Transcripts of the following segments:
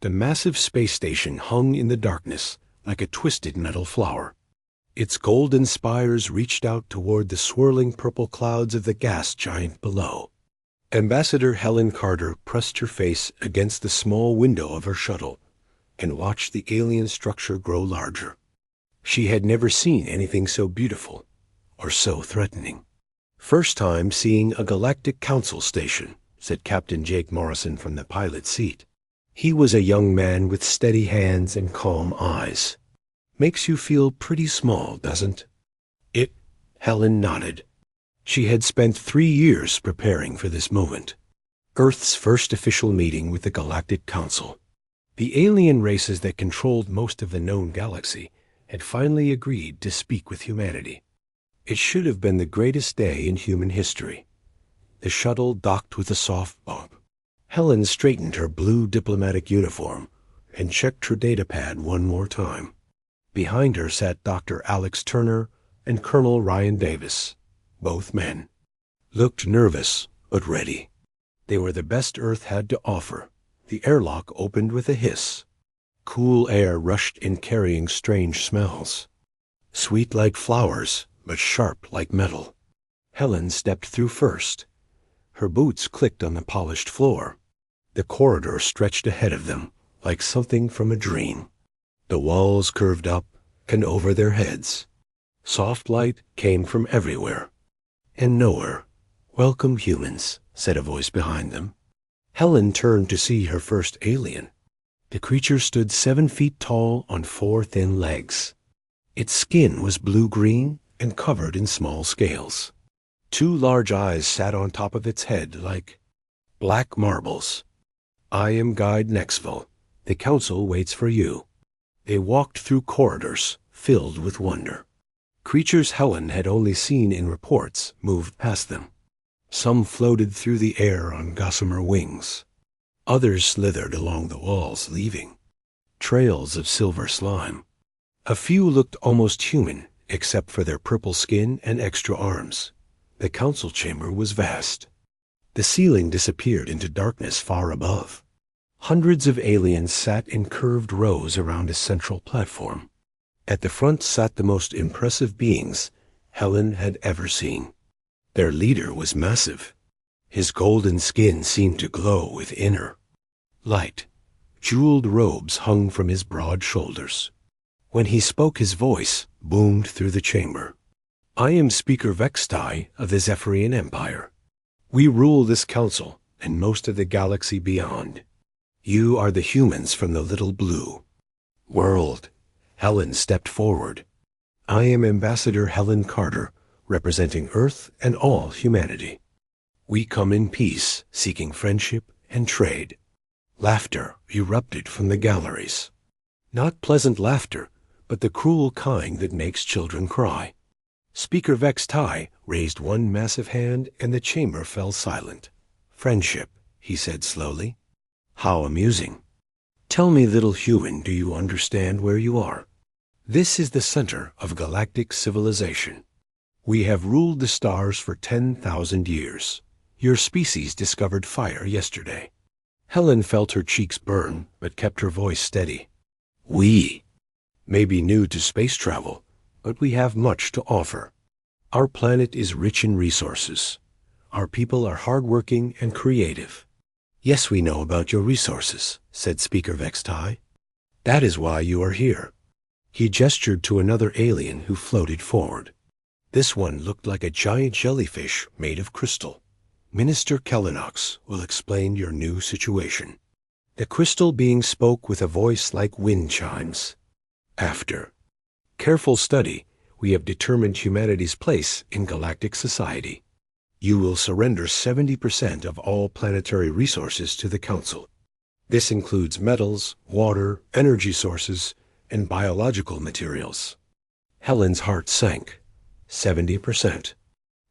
The massive space station hung in the darkness like a twisted metal flower. Its golden spires reached out toward the swirling purple clouds of the gas giant below. Ambassador Helen Carter pressed her face against the small window of her shuttle and watched the alien structure grow larger. She had never seen anything so beautiful or so threatening. "First time seeing a Galactic Council station," said Captain Jake Morrison from the pilot's seat. He was a young man with steady hands and calm eyes. "Makes you feel pretty small, doesn't it?" Helen nodded. She had spent 3 years preparing for this moment. Earth's first official meeting with the Galactic Council. The alien races that controlled most of the known galaxy had finally agreed to speak with humanity. It should have been the greatest day in human history. The shuttle docked with a soft bump. Helen straightened her blue diplomatic uniform and checked her datapad one more time. Behind her sat Dr. Alex Turner and Colonel Ryan Davis, both men. Looked nervous, but ready. They were the best Earth had to offer. The airlock opened with a hiss. Cool air rushed in carrying strange smells. Sweet like flowers, but sharp like metal. Helen stepped through first. Her boots clicked on the polished floor. The corridor stretched ahead of them, like something from a dream. The walls curved up and over their heads. Soft light came from everywhere and nowhere. "Welcome, humans," said a voice behind them. Helen turned to see her first alien. The creature stood 7 feet tall on 4 thin legs. Its skin was blue-green and covered in small scales. 2 large eyes sat on top of its head like black marbles. "I am Guide Nexville. The council waits for you." They walked through corridors filled with wonder. Creatures Helen had only seen in reports moved past them. Some floated through the air on gossamer wings. Others slithered along the walls, leaving trails of silver slime. A few looked almost human, except for their purple skin and extra arms. The council chamber was vast. The ceiling disappeared into darkness far above. Hundreds of aliens sat in curved rows around a central platform. At the front sat the most impressive beings Helen had ever seen. Their leader was massive. His golden skin seemed to glow with inner light. Jeweled robes hung from his broad shoulders. When he spoke, his voice boomed through the chamber. "I am Speaker Vextai of the Zephyrian Empire. We rule this council and most of the galaxy beyond. You are the humans from the Little Blue World." Helen stepped forward. "I am Ambassador Helen Carter, representing Earth and all humanity. We come in peace, seeking friendship and trade." Laughter erupted from the galleries. Not pleasant laughter, but the cruel kind that makes children cry. Speaker Vextai raised one massive hand and the chamber fell silent. "Friendship," he said slowly. "How amusing. Tell me, little human, do you understand where you are? This is the center of galactic civilization. We have ruled the stars for 10,000 years. Your species discovered fire yesterday." Helen felt her cheeks burn, but kept her voice steady. "We may be new to space travel, but we have much to offer. Our planet is rich in resources. Our people are hardworking and creative." "Yes, we know about your resources," said Speaker Vextai. "That is why you are here." He gestured to another alien who floated forward. This one looked like a giant jellyfish made of crystal. "Minister Kellenox will explain your new situation." The crystal being spoke with a voice like wind chimes. "After careful study, we have determined humanity's place in galactic society. You will surrender 70% of all planetary resources to the Council. This includes metals, water, energy sources, and biological materials." Helen's heart sank. 70%.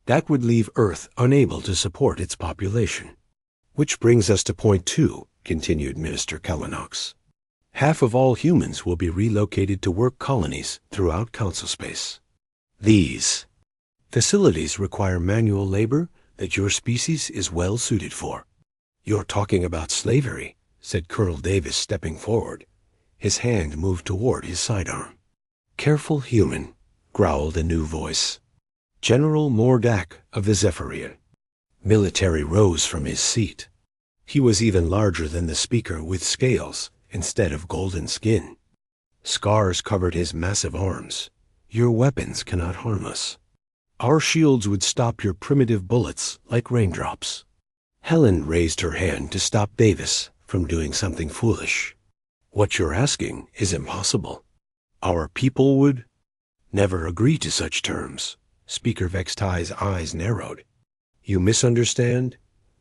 That would leave Earth unable to support its population. "Which brings us to point 2, continued Minister Kellenox. "Half of all humans will be relocated to work colonies throughout Council space. These facilities require manual labor that your species is well suited for." "You're talking about slavery," said Colonel Davis, stepping forward. His hand moved toward his sidearm. Careful human, growled a new voice. General Mordak of the Zephyrian. Military rose from his seat. He was even larger than the speaker, with scales instead of golden skin. Scars covered his massive arms. Your weapons cannot harm us. Our shields would stop your primitive bullets like raindrops. Helen raised her hand to stop Davis from doing something foolish. What you're asking is impossible. Our people would never agree to such terms. Speaker Vextai's eyes narrowed. You misunderstand?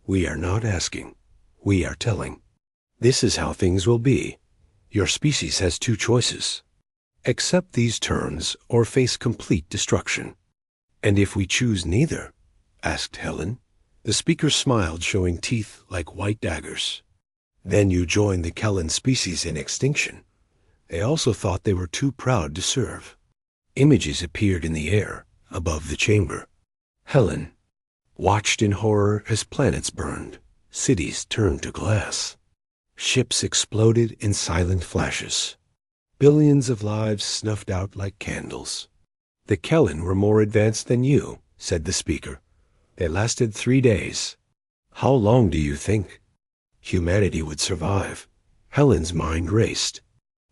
We are not asking. We are telling. This is how things will be. Your species has two choices. Accept these terms or face complete destruction. And if we choose neither? Asked Helen. The speaker smiled, showing teeth like white daggers. Then you join the Kellen species in extinction. They also thought they were too proud to serve. Images appeared in the air above the chamber. Helen watched in horror as planets burned, cities turned to glass. Ships exploded in silent flashes. Billions of lives snuffed out like candles. The Kellen were more advanced than you, said the speaker. They lasted 3 days. How long do you think humanity would survive? Helen's mind raced.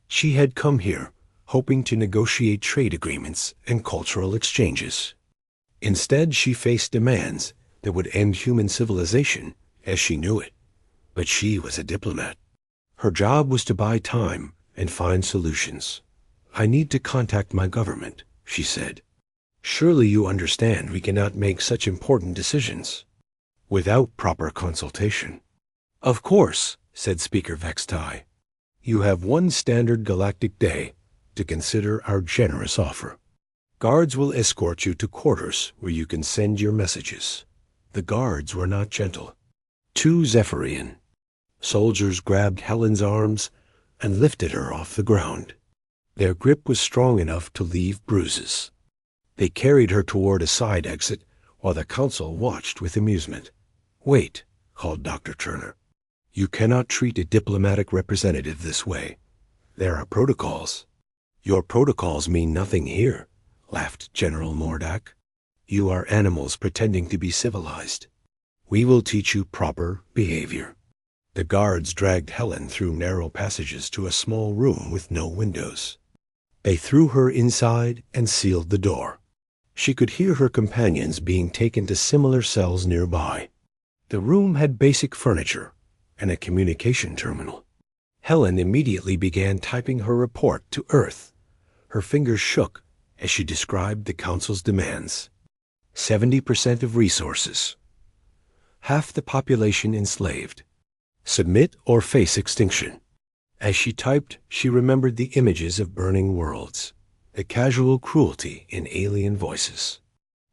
She had come here hoping to negotiate trade agreements and cultural exchanges. Instead, she faced demands that would end human civilization as she knew it. But she was a diplomat. Her job was to buy time and find solutions. I need to contact my government, she said. Surely you understand we cannot make such important decisions without proper consultation. Of course, said Speaker Vextai. You have one standard galactic day to consider our generous offer. Guards will escort you to quarters where you can send your messages. The guards were not gentle. 2 Zephyrian. Soldiers grabbed Helen's arms and lifted her off the ground. Their grip was strong enough to leave bruises. They carried her toward a side exit while the council watched with amusement. Wait, called Dr. Turner. You cannot treat a diplomatic representative this way. There are protocols. Your protocols mean nothing here, laughed General Mordak. You are animals pretending to be civilized. We will teach you proper behavior. The guards dragged Helen through narrow passages to a small room with no windows. They threw her inside and sealed the door. She could hear her companions being taken to similar cells nearby. The room had basic furniture and a communication terminal. Helen immediately began typing her report to Earth. Her fingers shook as she described the Council's demands. 70% of resources. Half the population enslaved. Submit or face extinction. As she typed, she remembered the images of burning worlds, the casual cruelty in alien voices,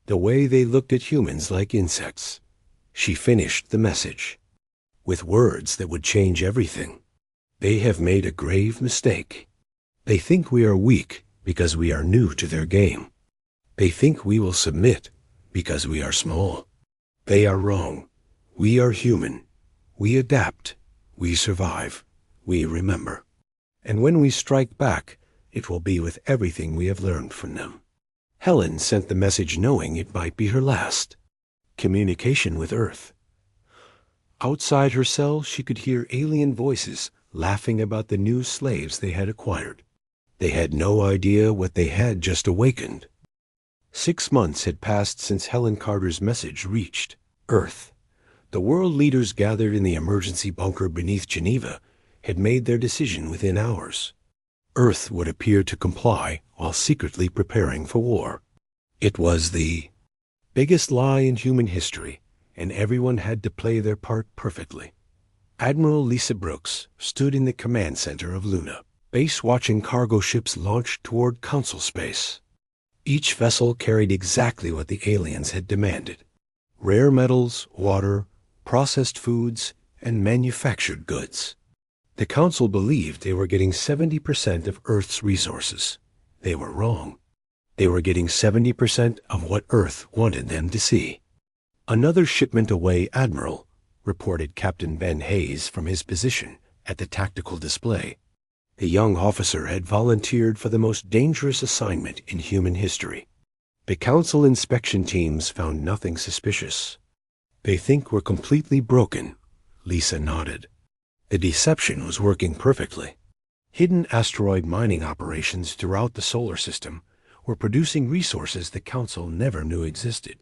the way they looked at humans like insects. She finished the message with words that would change everything. They have made a grave mistake. They think we are weak because we are new to their game. They think we will submit because we are small. They are wrong. We are human. We adapt. We survive. We remember. And when we strike back, it will be with everything we have learned from them. Helen sent the message knowing it might be her last. Communication with Earth. Outside her cell, she could hear alien voices laughing about the new slaves they had acquired. They had no idea what they had just awakened. 6 months had passed since Helen Carter's message reached Earth. The world leaders gathered in the emergency bunker beneath Geneva had made their decision within hours. Earth would appear to comply while secretly preparing for war. It was the biggest lie in human history, and everyone had to play their part perfectly. Admiral Lisa Brooks stood in the command center of Luna, base watching cargo ships launched toward Council space. Each vessel carried exactly what the aliens had demanded: rare metals, water, processed foods, and manufactured goods. The Council believed they were getting 70% of Earth's resources. They were wrong. They were getting 70% of what Earth wanted them to see. Another shipment away, Admiral, reported Captain Ben Hayes from his position at the tactical display. The young officer had volunteered for the most dangerous assignment in human history. The council inspection teams found nothing suspicious. They think we're completely broken, Lisa nodded. The deception was working perfectly. Hidden asteroid mining operations throughout the solar system were producing resources the council never knew existed.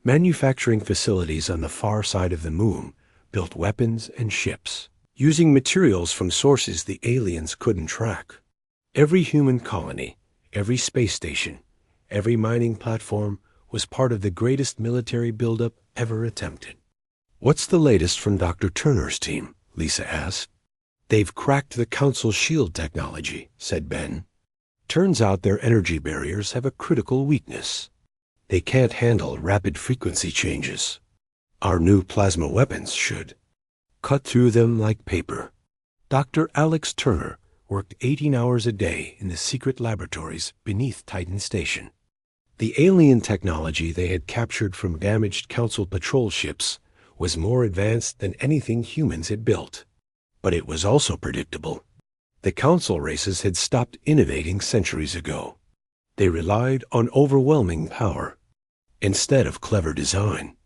Manufacturing facilities on the far side of the moon built weapons and ships, using materials from sources the aliens couldn't track. Every human colony, every space station, every mining platform was part of the greatest military buildup ever attempted. "What's the latest from Dr. Turner's team?" Lisa asked. "They've cracked the Council's shield technology," said Ben. "Turns out their energy barriers have a critical weakness. They can't handle rapid frequency changes. Our new plasma weapons should cut through them like paper." Dr. Alex Turner worked 18 hours a day in the secret laboratories beneath Titan Station. The alien technology they had captured from damaged Council patrol ships was more advanced than anything humans had built. But it was also predictable. The Council races had stopped innovating centuries ago. They relied on overwhelming power instead of clever design.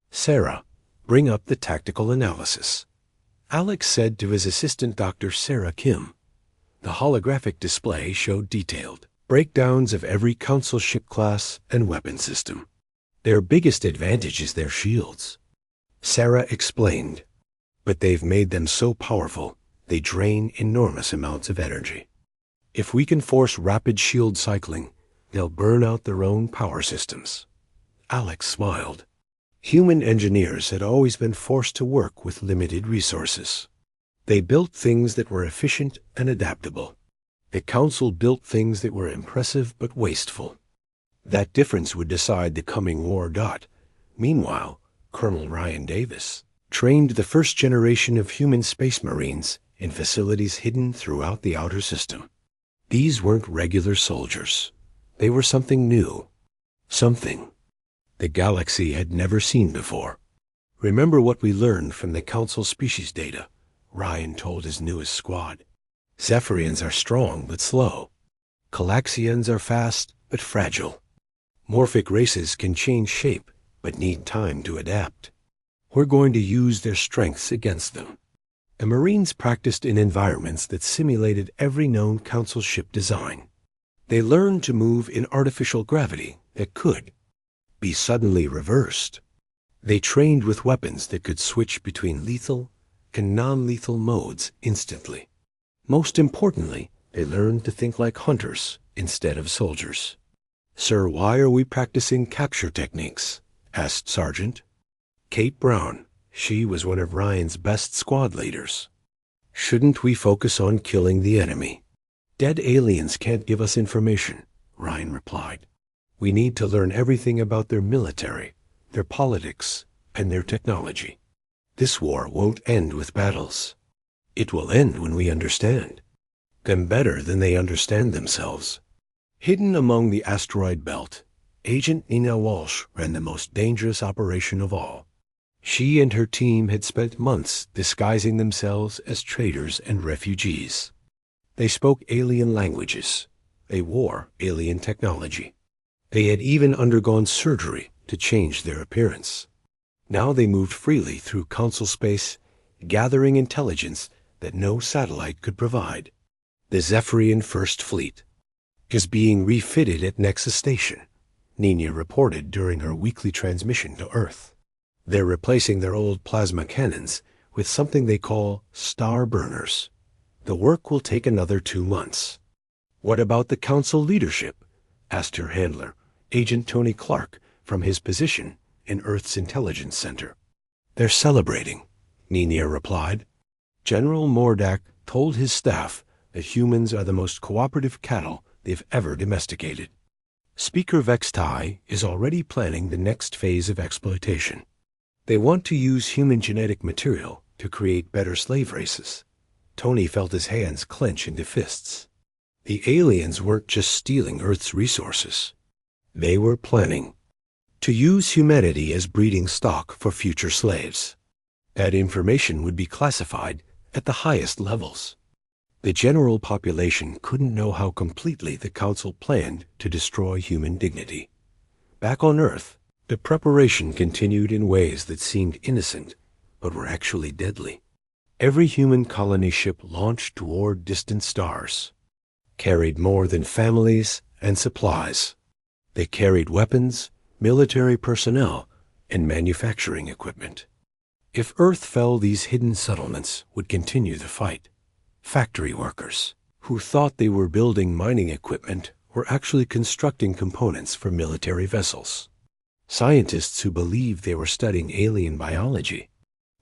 "Sarah, bring up the tactical analysis," Alex said to his assistant Dr. Sarah Kim. The holographic display showed detailed breakdowns of every Council ship class and weapon system. "Their biggest advantage is their shields," Sarah explained. "But they've made them so powerful, they drain enormous amounts of energy. If we can force rapid shield cycling, they'll burn out their own power systems." Alex smiled. Human engineers had always been forced to work with limited resources. They built things that were efficient and adaptable. The Council built things that were impressive but wasteful. That difference would decide the coming war. Meanwhile, Colonel Ryan Davis trained the first generation of human space marines in facilities hidden throughout the outer system. These weren't regular soldiers. They were something new. Something the galaxy had never seen before. "Remember what we learned from the Council species data," Ryan told his newest squad. "Zephyrians are strong but slow. Calaxians are fast but fragile. Morphic races can change shape but need time to adapt. We're going to use their strengths against them." The Marines practiced in environments that simulated every known Council ship design. They learned to move in artificial gravity that could be suddenly reversed. They trained with weapons that could switch between lethal and non-lethal modes instantly. Most importantly, they learned to think like hunters instead of soldiers. "Sir, why are we practicing capture techniques?" asked Sergeant Kate Brown. She was one of Ryan's best squad leaders. "Shouldn't we focus on killing the enemy?" "Dead aliens can't give us information," Ryan replied. "We need to learn everything about their military, their politics, and their technology. This war won't end with battles. It will end when we understand them better than they understand themselves." Hidden among the asteroid belt, Agent Nina Walsh ran the most dangerous operation of all. She and her team had spent months disguising themselves as traders and refugees. They spoke alien languages. They wore alien technology. They had even undergone surgery to change their appearance. Now they moved freely through Council space, gathering intelligence that no satellite could provide. The Zephyrian First Fleet is being refitted at Nexus Station, Nina reported during her weekly transmission to Earth. They're replacing their old plasma cannons with something they call star burners. The work will take another 2 months. "What about the Council leadership?" asked her handler, Agent Tony Clark, from his position in Earth's Intelligence Center. "They're celebrating," Nina replied. General Mordak told his staff that humans are the most cooperative cattle they've ever domesticated. Speaker Vex Tai is already planning the next phase of exploitation. They want to use human genetic material to create better slave races. Tony felt his hands clench into fists. The aliens weren't just stealing Earth's resources. They were planning to use humanity as breeding stock for future slaves. That information would be classified at the highest levels. The general population couldn't know how completely the Council planned to destroy human dignity. Back on Earth, the preparation continued in ways that seemed innocent, but were actually deadly. Every human colony ship launched toward distant stars, carried more than families and supplies. They carried weapons, military personnel, and manufacturing equipment. If Earth fell, these hidden settlements would continue the fight. Factory workers, who thought they were building mining equipment, were actually constructing components for military vessels. Scientists who believed they were studying alien biology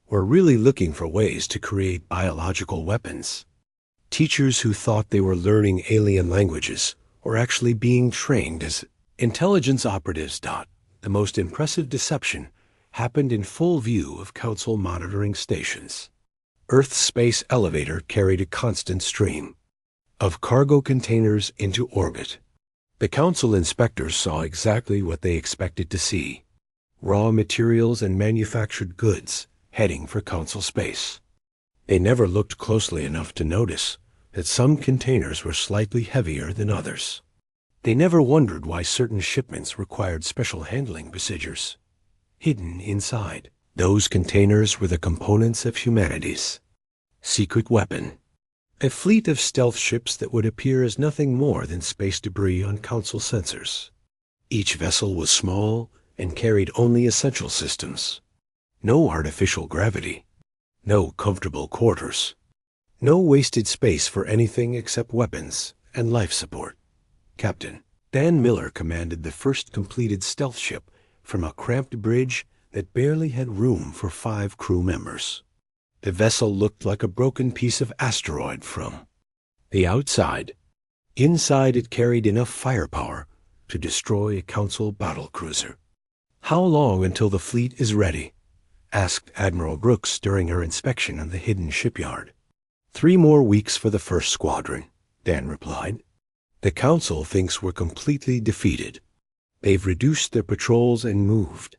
were really looking for ways to create biological weapons. Teachers who thought they were learning alien languages were actually being trained as intelligence operatives. The most impressive deception happened in full view of Council monitoring stations. Earth's space elevator carried a constant stream of cargo containers into orbit. The Council inspectors saw exactly what they expected to see: raw materials and manufactured goods heading for Council space. They never looked closely enough to notice that some containers were slightly heavier than others. They never wondered why certain shipments required special handling procedures. Hidden inside those containers were the components of humanity's secret weapon. A fleet of stealth ships that would appear as nothing more than space debris on Council sensors. Each vessel was small and carried only essential systems. No artificial gravity, no comfortable quarters, no wasted space for anything except weapons and life support. Captain Dan Miller commanded the first completed stealth ship from a cramped bridge that barely had room for 5 crew members. The vessel looked like a broken piece of asteroid from the outside. Inside, it carried enough firepower to destroy a Council battlecruiser. "How long until the fleet is ready?" asked Admiral Brooks during her inspection of the hidden shipyard. 3 more weeks for the first squadron," Dan replied. "The Council thinks we're completely defeated. They've reduced their patrols and moved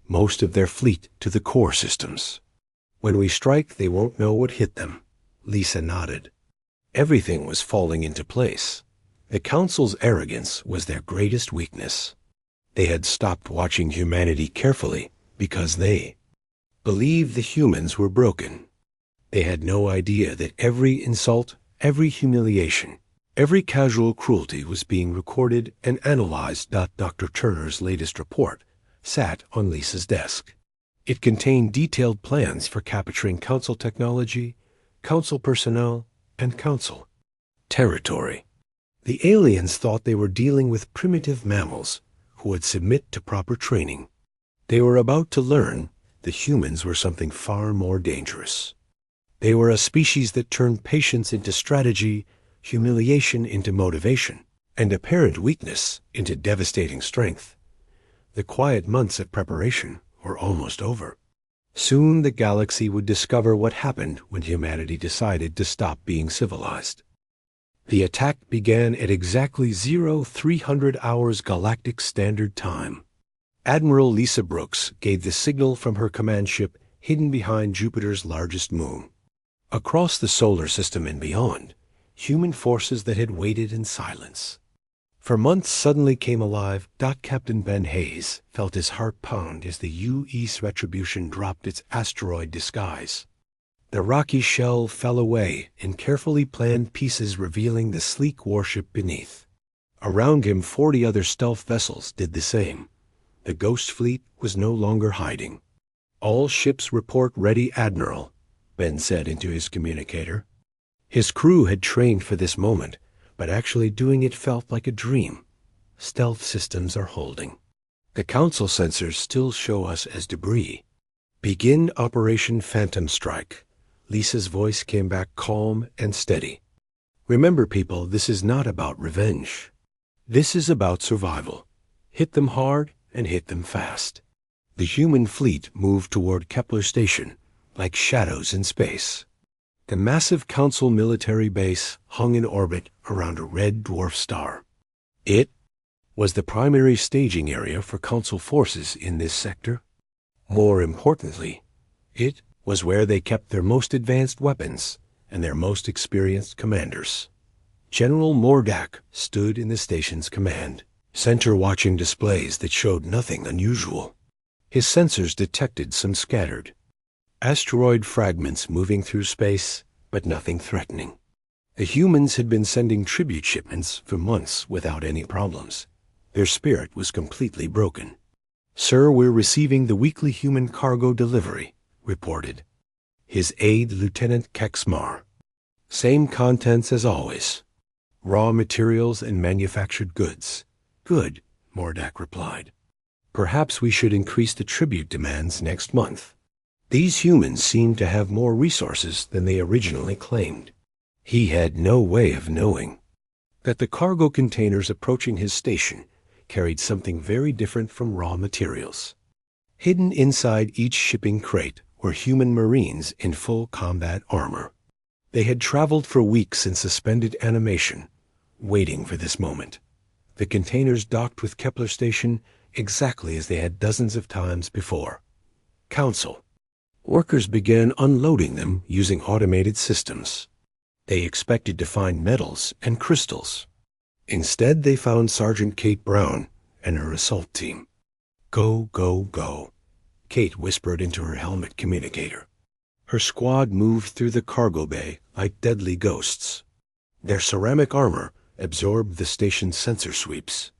most of their fleet to the core systems. When we strike, they won't know what hit them." Lisa nodded. Everything was falling into place. The Council's arrogance was their greatest weakness. They had stopped watching humanity carefully because they believed the humans were broken. They had no idea that every insult, every humiliation, every casual cruelty was being recorded and analyzed. Dr. Turner's latest report sat on Lisa's desk. It contained detailed plans for capturing Council technology, Council personnel, and Council territory. The aliens thought they were dealing with primitive mammals who would submit to proper training. They were about to learn the humans were something far more dangerous. They were a species that turned patience into strategy, humiliation into motivation, and apparent weakness into devastating strength. The quiet months of preparation were almost over. Soon the galaxy would discover what happened when humanity decided to stop being civilized. The attack began at exactly 0300 hours Galactic Standard Time. Admiral Lisa Brooks gave the signal from her command ship hidden behind Jupiter's largest moon. Across the solar system and beyond, human forces that had waited in silence for months suddenly came alive. Captain Ben Hayes felt his heart pound as the U.S. Retribution dropped its asteroid disguise. The rocky shell fell away in carefully planned pieces, revealing the sleek warship beneath. Around him, 40 other stealth vessels did the same. The Ghost Fleet was no longer hiding. "All ships report ready, Admiral," Ben said into his communicator. His crew had trained for this moment, but actually doing it felt like a dream. "Stealth systems are holding. The Council sensors still show us as debris. Begin Operation Phantom Strike." Lisa's voice came back calm and steady. "Remember, people, this is not about revenge. This is about survival. Hit them hard and hit them fast." The human fleet moved toward Kepler Station like shadows in space. The massive Council military base hung in orbit around a red dwarf star. It was the primary staging area for Council forces in this sector. More importantly, it was where they kept their most advanced weapons and their most experienced commanders. General Mordak stood in the station's command center watching displays that showed nothing unusual. His sensors detected some scattered asteroid fragments moving through space, but nothing threatening. The humans had been sending tribute shipments for months without any problems. Their spirit was completely broken. "Sir, we're receiving the weekly human cargo delivery," reported his aide, Lieutenant Kexmar. "Same contents as always. Raw materials and manufactured goods." "Good," Mordak replied. "Perhaps we should increase the tribute demands next month. These humans seem to have more resources than they originally claimed." He had no way of knowing that the cargo containers approaching his station carried something very different from raw materials. Hidden inside each shipping crate were human Marines in full combat armor. They had traveled for weeks in suspended animation, waiting for this moment. The containers docked with Kepler Station exactly as they had dozens of times before. Council. Workers began unloading them using automated systems. They expected to find metals and crystals. Instead, they found Sergeant Kate Brown and her assault team. "Go, go, go," Kate whispered into her helmet communicator. Her squad moved through the cargo bay like deadly ghosts. Their ceramic armor absorbed the station's sensor sweeps.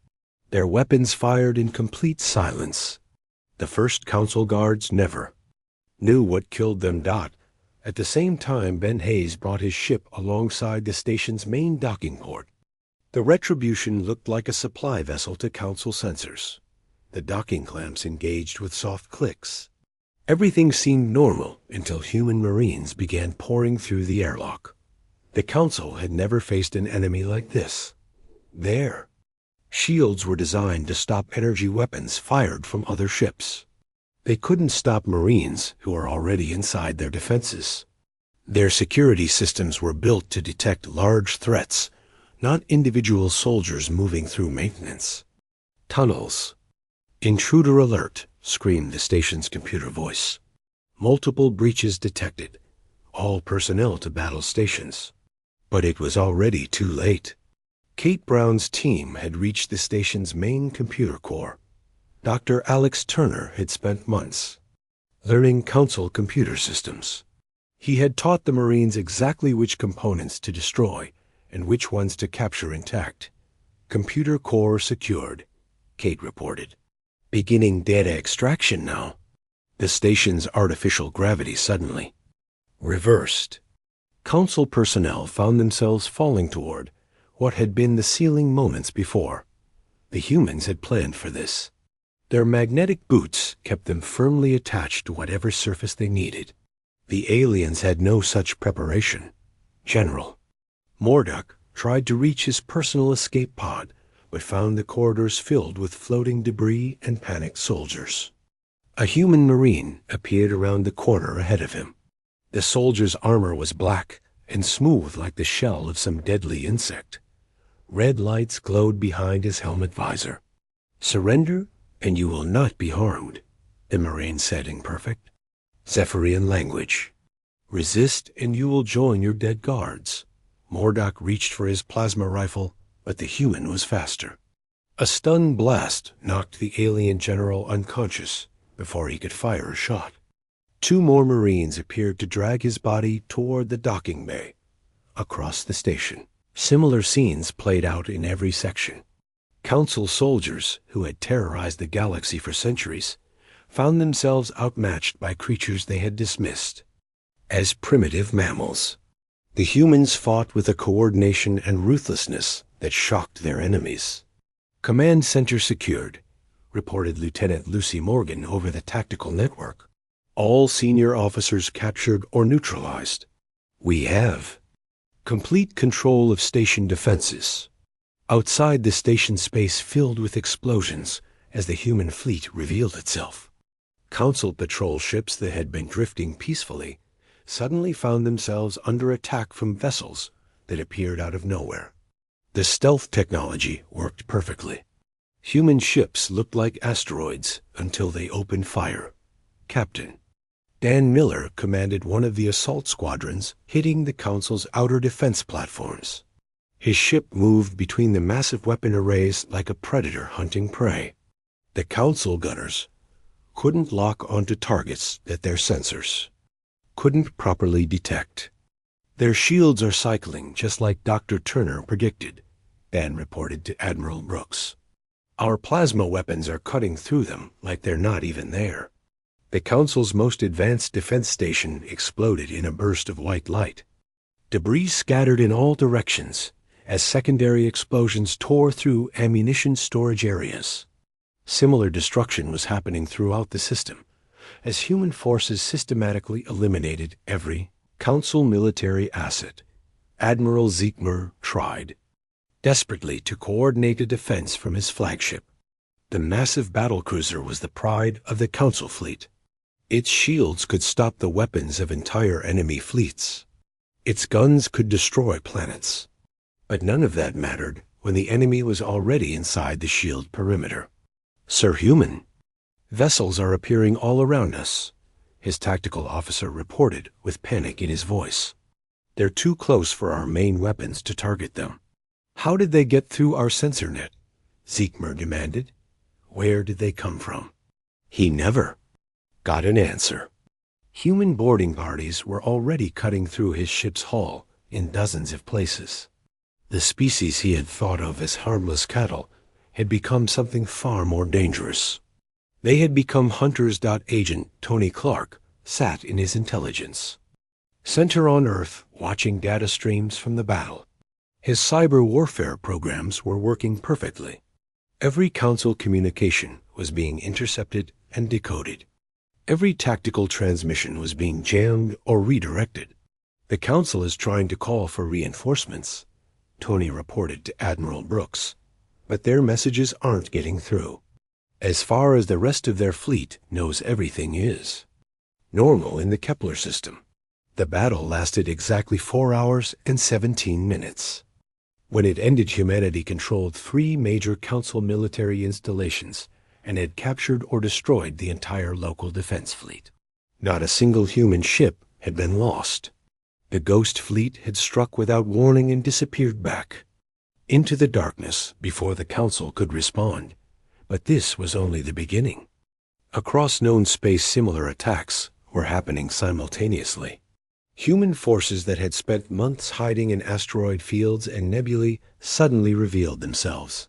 Their weapons fired in complete silence. The first Council guards never knew what killed them. At the same time, Ben Hayes brought his ship alongside the station's main docking port. The Retribution looked like a supply vessel to Council sensors. The docking clamps engaged with soft clicks. Everything seemed normal until human Marines began pouring through the airlock. The Council had never faced an enemy like this. Their shields were designed to stop energy weapons fired from other ships. They couldn't stop Marines who were already inside their defenses. Their security systems were built to detect large threats, not individual soldiers moving through maintenance. "Tunnels. Intruder alert," screamed the station's computer voice. "Multiple breaches detected. All personnel to battle stations." But it was already too late. Kate Brown's team had reached the station's main computer core. Dr. Alex Turner had spent months learning Council computer systems. He had taught the Marines exactly which components to destroy and which ones to capture intact. "Computer core secured," Kate reported. "Beginning data extraction now." The station's artificial gravity suddenly reversed. Council personnel found themselves falling toward what had been the ceiling moments before. The humans had planned for this. Their magnetic boots kept them firmly attached to whatever surface they needed. The aliens had no such preparation. General Mordak tried to reach his personal escape pod, but found the corridors filled with floating debris and panicked soldiers. A human Marine appeared around the corner ahead of him. The soldier's armor was black and smooth like the shell of some deadly insect. Red lights glowed behind his helmet visor. "Surrender, and you will not be harmed," the Marine said in perfect Zephyrian language. "Resist, and you will join your dead guards." Mordak reached for his plasma rifle, but the human was faster. A stun blast knocked the alien general unconscious before he could fire a shot. Two more Marines appeared to drag his body toward the docking bay across the station. Similar scenes played out in every section. Council soldiers, who had terrorized the galaxy for centuries, found themselves outmatched by creatures they had dismissed as primitive mammals. The humans fought with a coordination and ruthlessness that shocked their enemies. "Command center secured," reported Lieutenant Lucy Morgan over the tactical network. "All senior officers captured or neutralized. We have complete control of station defenses." Outside, the station space filled with explosions as the human fleet revealed itself. Council patrol ships that had been drifting peacefully suddenly found themselves under attack from vessels that appeared out of nowhere. The stealth technology worked perfectly. Human ships looked like asteroids until they opened fire. "Captain, Dan Miller commanded one of the assault squadrons hitting the Council's outer defense platforms. His ship moved between the massive weapon arrays like a predator hunting prey. The Council gunners couldn't lock onto targets that their sensors couldn't properly detect. Their shields are cycling just like Dr. Turner predicted, Dan reported to Admiral Brooks. Our plasma weapons are cutting through them like they're not even there. The Council's most advanced defense station exploded in a burst of white light. Debris scattered in all directions as secondary explosions tore through ammunition storage areas. Similar destruction was happening throughout the system as human forces systematically eliminated every Council military asset. Admiral Ziegmer tried desperately to coordinate a defense from his flagship. The massive battlecruiser was the pride of the Council fleet. Its shields could stop the weapons of entire enemy fleets. Its guns could destroy planets. But none of that mattered when the enemy was already inside the shield perimeter. Sir Human, vessels are appearing all around us, his tactical officer reported with panic in his voice. They're too close for our main weapons to target them. How did they get through our sensor net? Ziegmer demanded. Where did they come from? He never got an answer. Human boarding parties were already cutting through his ship's hull in dozens of places. The species he had thought of as harmless cattle had become something far more dangerous. They had become hunters. Agent Tony Clark sat in his intelligence center on Earth watching data streams from the battle. His cyber warfare programs were working perfectly. Every Council communication was being intercepted and decoded. Every tactical transmission was being jammed or redirected. The Council is trying to call for reinforcements, Tony reported to Admiral Brooks, but their messages aren't getting through. As far as the rest of their fleet knows, everything is normal in the Kepler system. The battle lasted exactly 4 hours and 17 minutes. When it ended, humanity controlled 3 major Council military installations and had captured or destroyed the entire local defense fleet. Not a single human ship had been lost. The Ghost Fleet had struck without warning and disappeared back into the darkness before the Council could respond. But this was only the beginning. Across known space, similar attacks were happening simultaneously. Human forces that had spent months hiding in asteroid fields and nebulae suddenly revealed themselves.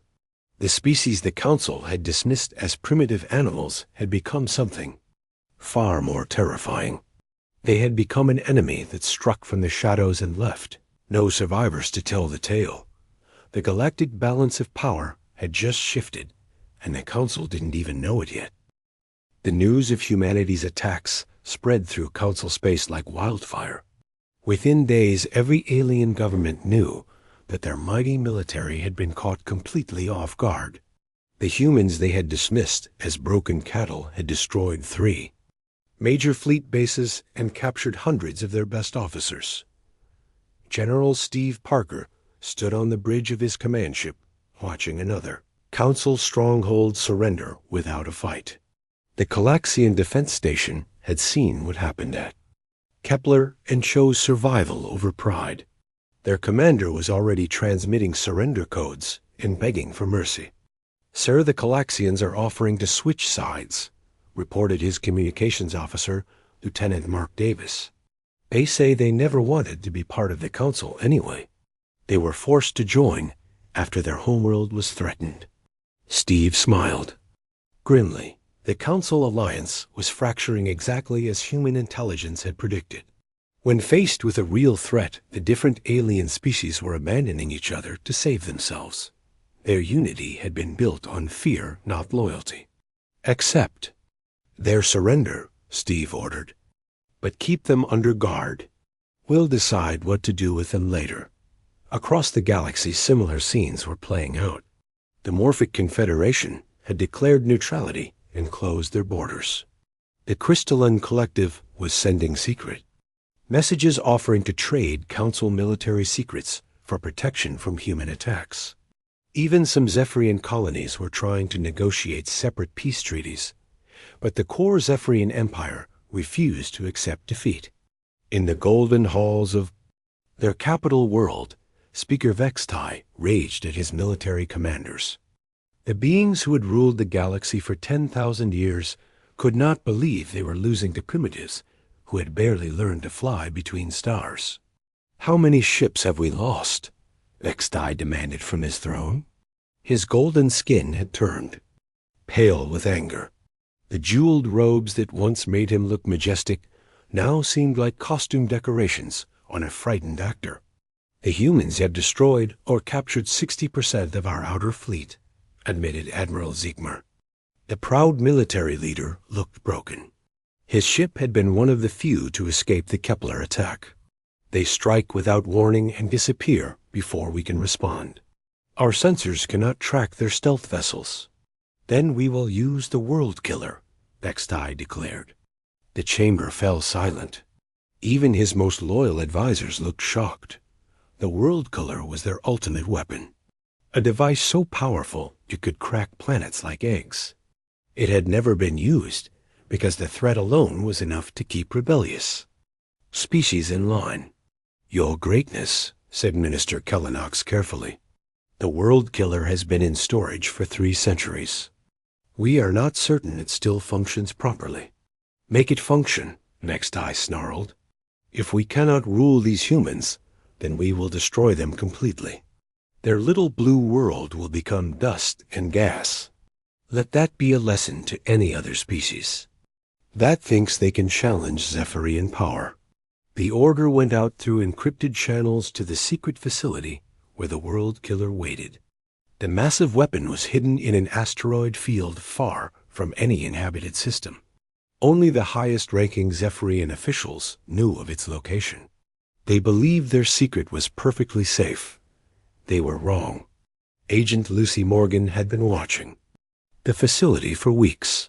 The species the Council had dismissed as primitive animals had become something far more terrifying. They had become an enemy that struck from the shadows and left no survivors to tell the tale. The galactic balance of power had just shifted, and the Council didn't even know it yet. The news of humanity's attacks spread through Council space like wildfire. Within days, every alien government knew that their mighty military had been caught completely off guard. The humans they had dismissed as broken cattle had destroyed 3 major fleet bases and captured hundreds of their best officers. General Steve Parker stood on the bridge of his command ship, watching another Council stronghold surrender without a fight. The Calaxian defense station had seen what happened at Kepler and chose survival over pride. Their commander was already transmitting surrender codes and begging for mercy. Sir, the Calaxians are offering to switch sides, reported his communications officer, Lieutenant Mark Davis. They say they never wanted to be part of the Council anyway. They were forced to join after their homeworld was threatened. Steve smiled grimly. The Council alliance was fracturing exactly as human intelligence had predicted. When faced with a real threat, the different alien species were abandoning each other to save themselves. Their unity had been built on fear, not loyalty. Accept their surrender, Steve ordered, but keep them under guard. We'll decide what to do with them later. Across the galaxy, similar scenes were playing out. The Morphic Confederation had declared neutrality and closed their borders. The Crystalline Collective was sending secret messages offering to trade Council military secrets for protection from human attacks. Even some Zephyrian colonies were trying to negotiate separate peace treaties, but the core Zephyrian Empire refused to accept defeat. In the golden halls of their capital world, Speaker Vextai raged at his military commanders. The beings who had ruled the galaxy for 10,000 years could not believe they were losing to primitives who had barely learned to fly between stars. "How many ships have we lost?" Vextai demanded from his throne. His golden skin had turned pale with anger. The jeweled robes that once made him look majestic now seemed like costume decorations on a frightened actor. "The humans have destroyed or captured 60% of our outer fleet," admitted Admiral Ziegmer. The proud military leader looked broken. His ship had been one of the few to escape the Kepler attack. "They strike without warning and disappear before we can respond. Our sensors cannot track their stealth vessels." "Then we will use the World Killer," Vextai declared. The chamber fell silent. Even his most loyal advisors looked shocked. The World Killer was their ultimate weapon, a device so powerful it could crack planets like eggs. It had never been used because the threat alone was enough to keep rebellious species in line. "Your Greatness," said Minister Kellenox carefully, "the World Killer has been in storage for 3 centuries. We are not certain it still functions properly." "Make it function," Vextai snarled. "If we cannot rule these humans, then we will destroy them completely. Their little blue world will become dust and gas. Let that be a lesson to any other species that thinks they can challenge Zephyrian power." The order went out through encrypted channels to the secret facility where the World Killer waited. The massive weapon was hidden in an asteroid field far from any inhabited system. Only the highest-ranking Zephyrian officials knew of its location. They believed their secret was perfectly safe. They were wrong. Agent Lucy Morgan had been watching the facility for weeks.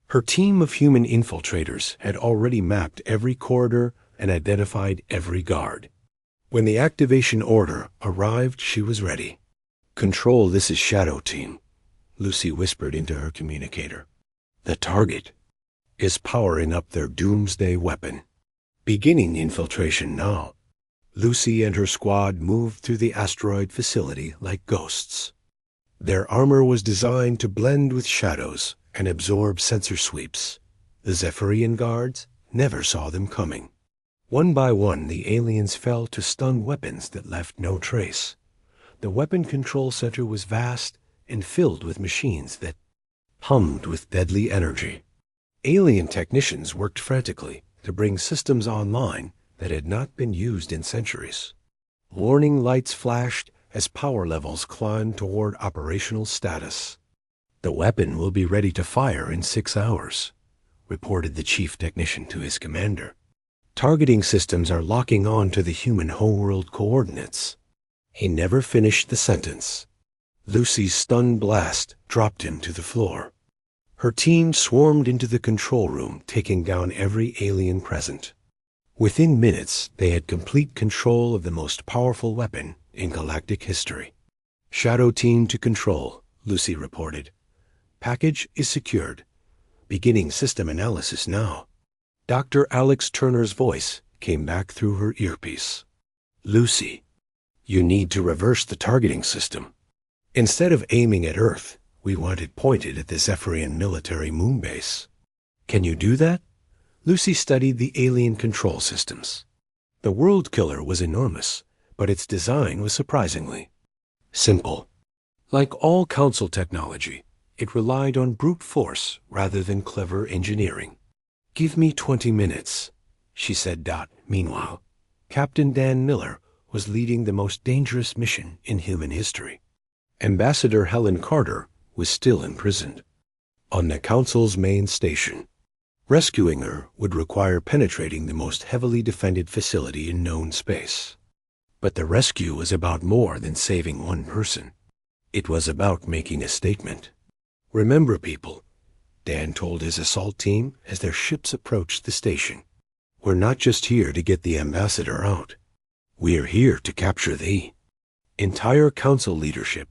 Her team of human infiltrators had already mapped every corridor and identified every guard. When the activation order arrived, she was ready. "Control, this is Shadow Team," Lucy whispered into her communicator. "The target is powering up their doomsday weapon. Beginning infiltration now." Lucy and her squad moved through the asteroid facility like ghosts. Their armor was designed to blend with shadows and absorb sensor sweeps. The Zephyrian guards never saw them coming. One by one, the aliens fell to stun weapons that left no trace. The weapon control center was vast and filled with machines that hummed with deadly energy. Alien technicians worked frantically to bring systems online that had not been used in centuries. Warning lights flashed as power levels climbed toward operational status. "The weapon will be ready to fire in 6 hours," reported the chief technician to his commander. "Targeting systems are locking on to the human homeworld coordinates." He never finished the sentence. Lucy's stunned blast dropped him to the floor. Her team swarmed into the control room, taking down every alien present. Within minutes, they had complete control of the most powerful weapon in galactic history. "Shadow Team to control," Lucy reported. "Package is secured. Beginning system analysis now." Dr. Alex Turner's voice came back through her earpiece. "Lucy, you need to reverse the targeting system. Instead of aiming at Earth, we want it pointed at the Zephyrian military moonbase." "Can you do that?" Lucy studied the alien control systems. The World Killer was enormous, but its design was surprisingly simple. Like all Council technology, it relied on brute force rather than clever engineering. "Give me 20 minutes, she said. Meanwhile, Captain Dan Miller was leading the most dangerous mission in human history. Ambassador Helen Carter was still imprisoned on the Council's main station. Rescuing her would require penetrating the most heavily defended facility in known space. But the rescue was about more than saving one person. It was about making a statement. "Remember, people," Dan told his assault team as their ships approached the station, "we're not just here to get the ambassador out. We're here to capture the entire Council leadership.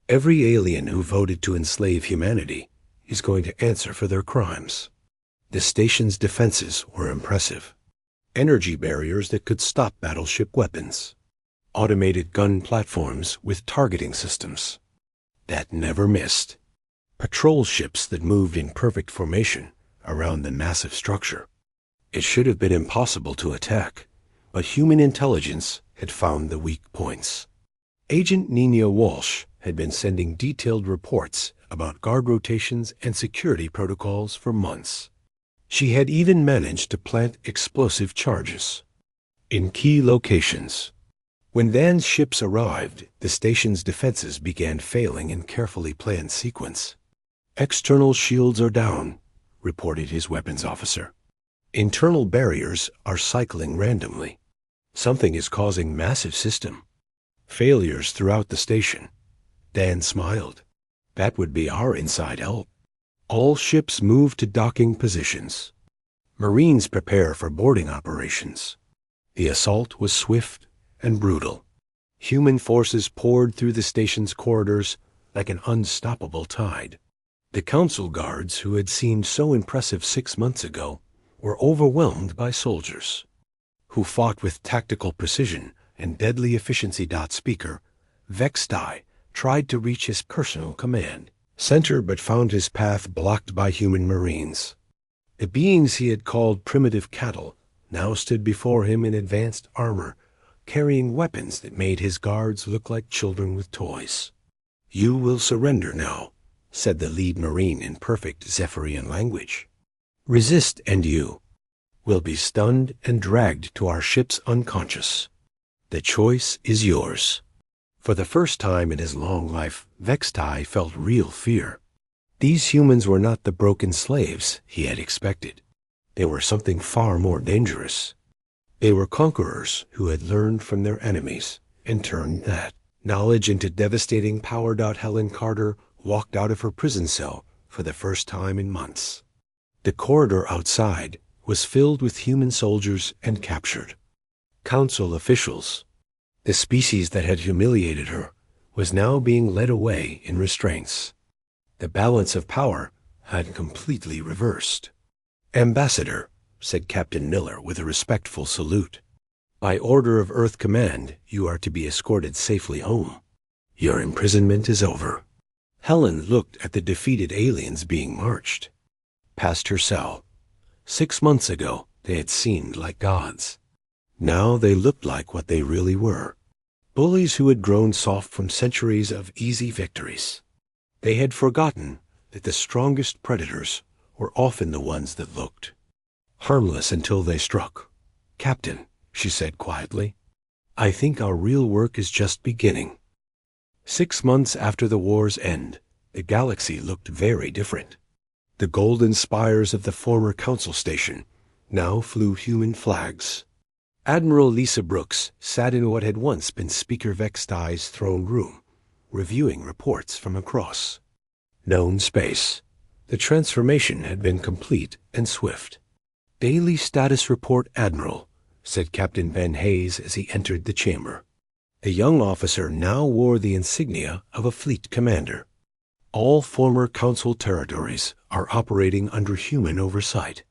Every alien who voted to enslave humanity is going to answer for their crimes." The station's defenses were impressive. Energy barriers that could stop battleship weapons. Automated gun platforms with targeting systems that never missed. Patrol ships that moved in perfect formation around the massive structure. It should have been impossible to attack, but human intelligence had found the weak points. Agent Nina Walsh had been sending detailed reports about guard rotations and security protocols for months. She had even managed to plant explosive charges in key locations. When Van's ships arrived, the station's defenses began failing in carefully planned sequence. "External shields are down," reported his weapons officer. "Internal barriers are cycling randomly. Something is causing massive system failures throughout the station." Dan smiled. "That would be our inside help." All ships move to docking positions. Marines prepare for boarding operations. The assault was swift and brutal. Human forces poured through the station's corridors like an unstoppable tide. The council guards, who had seemed so impressive 6 months ago, were overwhelmed by soldiers who fought with tactical precision and deadly efficiency. Speaker Vextai tried to reach his personal command center but found his path blocked by human marines. The beings he had called primitive cattle now stood before him in advanced armor, carrying weapons that made his guards look like children with toys. "You will surrender now," said the lead marine in perfect Zephyrian language. "Resist and you will be stunned and dragged to our ships unconscious. The choice is yours." For the first time in his long life, Vextai felt real fear. These humans were not the broken slaves he had expected. They were something far more dangerous. They were conquerors who had learned from their enemies and turned that knowledge into devastating power. Helen Carter walked out of her prison cell for the first time in months. The corridor outside was filled with human soldiers and captured council officials. The species that had humiliated her was now being led away in restraints. The balance of power had completely reversed. "Ambassador," said Captain Miller with a respectful salute, "by order of Earth Command, you are to be escorted safely home. Your imprisonment is over." Helen looked at the defeated aliens being marched past her cell. 6 months ago, they had seemed like gods. Now they looked like what they really were. Bullies who had grown soft from centuries of easy victories. They had forgotten that the strongest predators were often the ones that looked harmless until they struck. "Captain," she said quietly, "I think our real work is just beginning." 6 months after the war's end, the galaxy looked very different. The golden spires of the former council station now flew human flags. Admiral Lisa Brooks sat in what had once been Speaker Vextai's throne room, reviewing reports from across known space. The transformation had been complete and swift. "Daily status report, Admiral," said Captain Ben Hayes as he entered the chamber. The young officer now wore the insignia of a fleet commander. "All former council territories are operating under human oversight.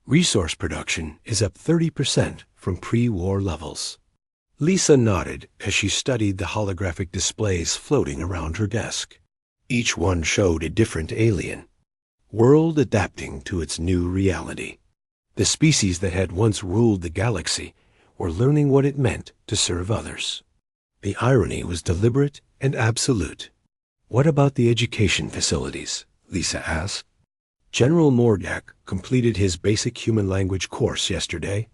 Resource production is up 30% from pre-war levels." Lisa nodded as she studied the holographic displays floating around her desk. Each one showed a different alien world adapting to its new reality. The species that had once ruled the galaxy were learning what it meant to serve others. The irony was deliberate and absolute. "What about the education facilities?" Lisa asked. "General Mordak completed his basic human language course yesterday,"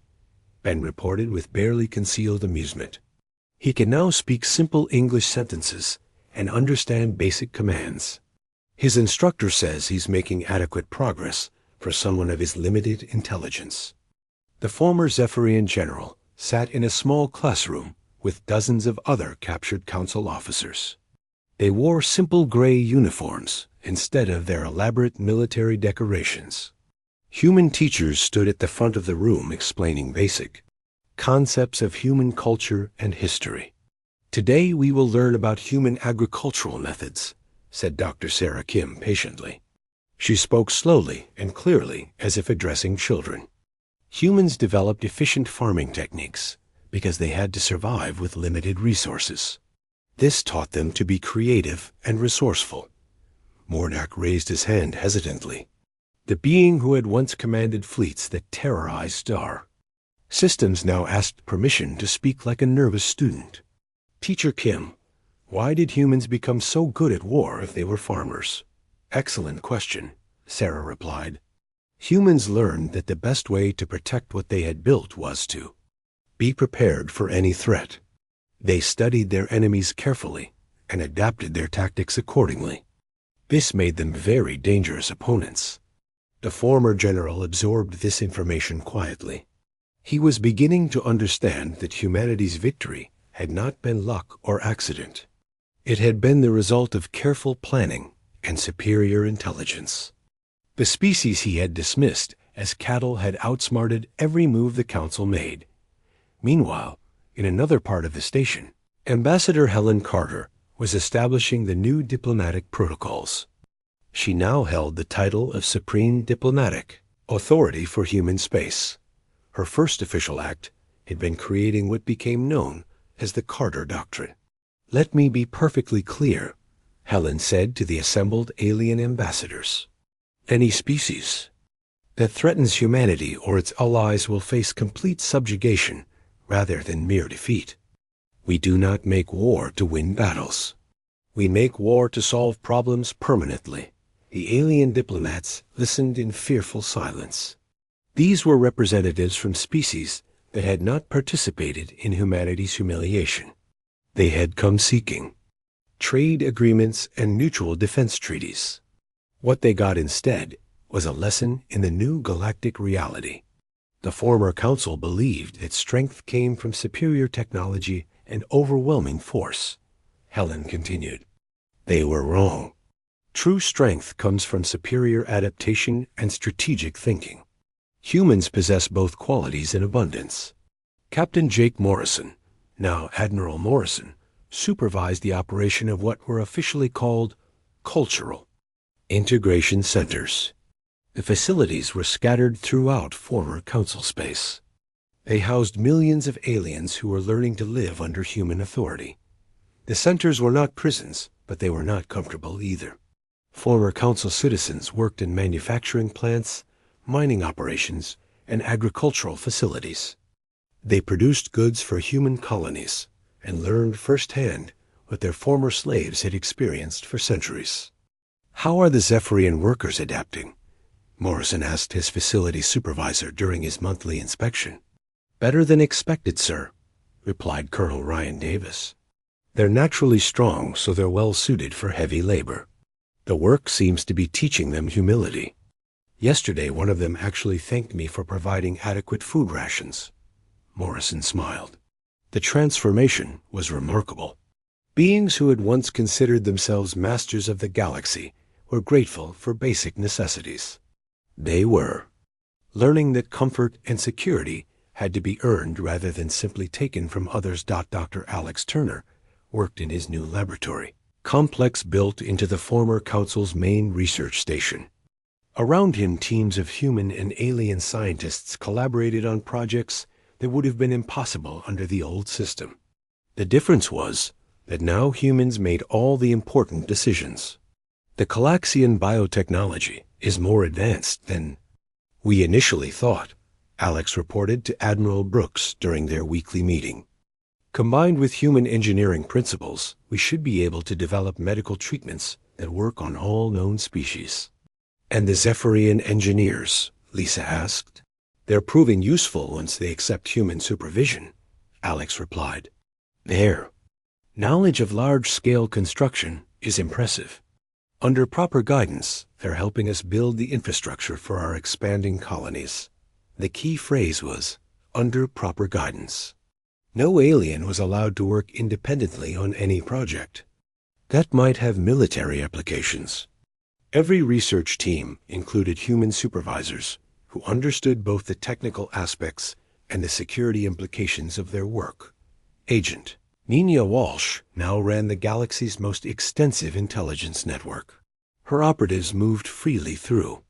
Ben reported with barely concealed amusement. "He can now speak simple English sentences and understand basic commands. His instructor says he's making adequate progress for someone of his limited intelligence." The former Zephyrian general sat in a small classroom with dozens of other captured council officers. They wore simple gray uniforms instead of their elaborate military decorations. Human teachers stood at the front of the room explaining basic concepts of human culture and history. "Today we will learn about human agricultural methods," said Dr. Sarah Kim patiently. She spoke slowly and clearly, as if addressing children. Humans developed efficient farming techniques because they had to survive with limited resources. This taught them to be creative and resourceful. Mornak raised his hand hesitantly. The being who had once commanded fleets that terrorized Star. Systems now asked permission to speak like a nervous student. Teacher Kim, why did humans become so good at war if they were farmers? Excellent question, Sarah replied. Humans learned that the best way to protect what they had built was to be prepared for any threat. They studied their enemies carefully and adapted their tactics accordingly. This made them very dangerous opponents. The former general absorbed this information quietly. He was beginning to understand that humanity's victory had not been luck or accident. It had been the result of careful planning and superior intelligence. The species he had dismissed as cattle had outsmarted every move the council made. Meanwhile, in another part of the station, Ambassador Helen Carter was establishing the new diplomatic protocols. She now held the title of Supreme Diplomatic Authority for Human Space. Her first official act had been creating what became known as the Carter Doctrine. Let me be perfectly clear, Helen said to the assembled alien ambassadors. Any species that threatens humanity or its allies will face complete subjugation rather than mere defeat. We do not make war to win battles. We make war to solve problems permanently. The alien diplomats listened in fearful silence. These were representatives from species that had not participated in humanity's humiliation. They had come seeking trade agreements and mutual defense treaties. What they got instead was a lesson in the new galactic reality. The former council believed that strength came from superior technology and overwhelming force. Helen continued. They were wrong. True strength comes from superior adaptation and strategic thinking. Humans possess both qualities in abundance. Captain Jake Morrison, now Admiral Morrison, supervised the operation of what were officially called cultural integration centers. The facilities were scattered throughout former council space. They housed millions of aliens who were learning to live under human authority. The centers were not prisons, but they were not comfortable either. Former council citizens worked in manufacturing plants, mining operations, and agricultural facilities. They produced goods for human colonies and learned firsthand what their former slaves had experienced for centuries. How are the Zephyrian workers adapting? Morrison asked his facility supervisor during his monthly inspection. Better than expected, sir, replied Colonel Ryan Davis. They're naturally strong, so they're well suited for heavy labor. The work seems to be teaching them humility. Yesterday, one of them actually thanked me for providing adequate food rations. Morrison smiled. The transformation was remarkable. Beings who had once considered themselves masters of the galaxy were grateful for basic necessities. They were learning that comfort and security had to be earned rather than simply taken from others. Dr. Alex Turner worked in his new laboratory, complex built into the former council's main research station. Around him, teams of human and alien scientists collaborated on projects that would have been impossible under the old system. The difference was that now humans made all the important decisions. The Calaxian biotechnology is more advanced than we initially thought, Alex reported to Admiral Brooks during their weekly meeting. Combined with human engineering principles, we should be able to develop medical treatments that work on all known species. And the Zephyrian engineers? Lisa asked. They're proving useful once they accept human supervision, Alex replied. Their knowledge of large-scale construction is impressive. Under proper guidance, they're helping us build the infrastructure for our expanding colonies. The key phrase was, under proper guidance. No alien was allowed to work independently on any project. That might have military applications. Every research team included human supervisors who understood both the technical aspects and the security implications of their work. Agent Nina Walsh now ran the galaxy's most extensive intelligence network. Her operatives moved freely through,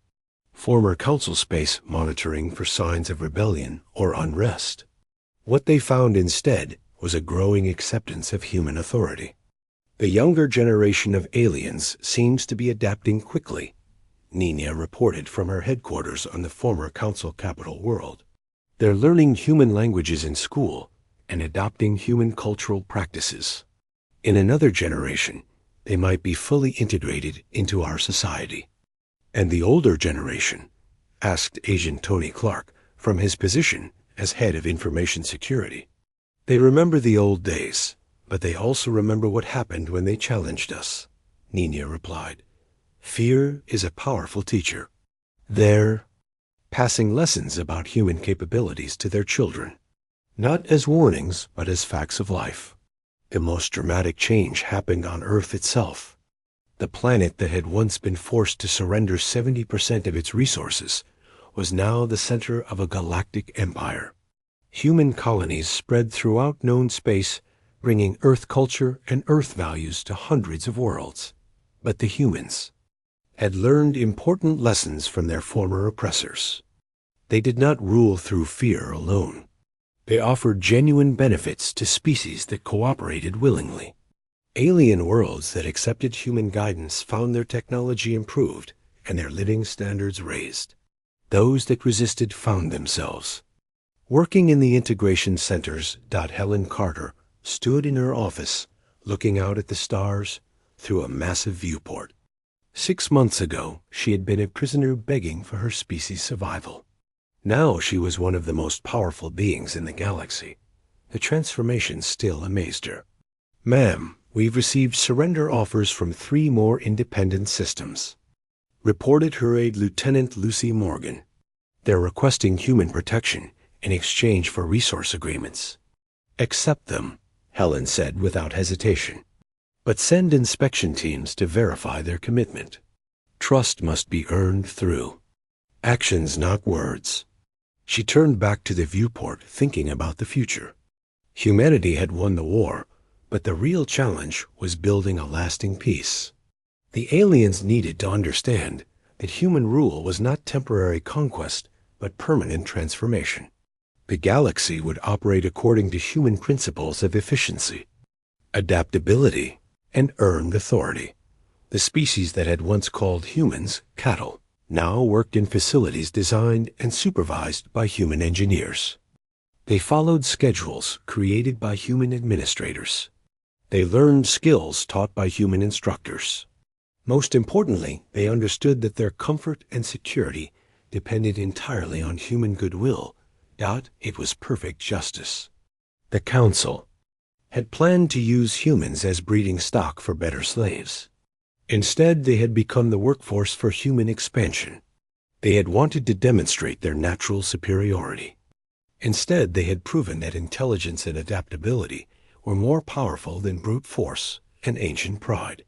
former council space monitoring for signs of rebellion or unrest. What they found instead was a growing acceptance of human authority. The younger generation of aliens seems to be adapting quickly, Nina reported from her headquarters on the former council capital world. They're learning human languages in school and adopting human cultural practices. In another generation, they might be fully integrated into our society. And the older generation, asked Agent Tony Clark from his position as head of information security. They remember the old days, but they also remember what happened when they challenged us, Nina replied. Fear is a powerful teacher. They're passing lessons about human capabilities to their children, not as warnings, but as facts of life. The most dramatic change happened on Earth itself. The planet that had once been forced to surrender 70% of its resources was now the center of a galactic empire. Human colonies spread throughout known space, bringing Earth culture and Earth values to hundreds of worlds. But the humans had learned important lessons from their former oppressors. They did not rule through fear alone. They offered genuine benefits to species that cooperated willingly. Alien worlds that accepted human guidance found their technology improved and their living standards raised. Those that resisted found themselves. Working in the integration centers, Helen Carter stood in her office, looking out at the stars through a massive viewport. 6 months ago, she had been a prisoner begging for her species' survival. Now she was one of the most powerful beings in the galaxy. The transformation still amazed her. Ma'am, we've received surrender offers from 3 more independent systems, reported her aide Lieutenant Lucy Morgan. They're requesting human protection in exchange for resource agreements. Accept them, Helen said without hesitation. But send inspection teams to verify their commitment. Trust must be earned through actions, not words. She turned back to the viewport, thinking about the future. Humanity had won the war, but the real challenge was building a lasting peace. The aliens needed to understand that human rule was not temporary conquest, but permanent transformation. The galaxy would operate according to human principles of efficiency, adaptability, and earned authority. The species that had once called humans cattle now worked in facilities designed and supervised by human engineers. They followed schedules created by human administrators. They learned skills taught by human instructors. Most importantly, they understood that their comfort and security depended entirely on human goodwill. It was perfect justice. The Council had planned to use humans as breeding stock for better slaves. Instead, they had become the workforce for human expansion. They had wanted to demonstrate their natural superiority. Instead, they had proven that intelligence and adaptability were more powerful than brute force and ancient pride.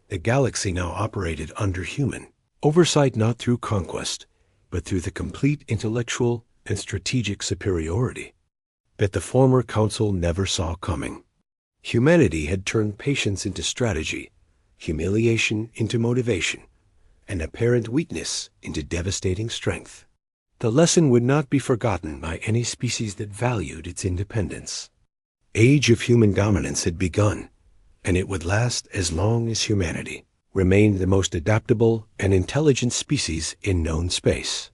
The galaxy now operated under human oversight, not through conquest, but through the complete intellectual and strategic superiority that the former council never saw coming. Humanity had turned patience into strategy, humiliation into motivation, and apparent weakness into devastating strength. The lesson would not be forgotten by any species that valued its independence. Age of human dominance had begun, and it would last as long as humanity remained the most adaptable and intelligent species in known space.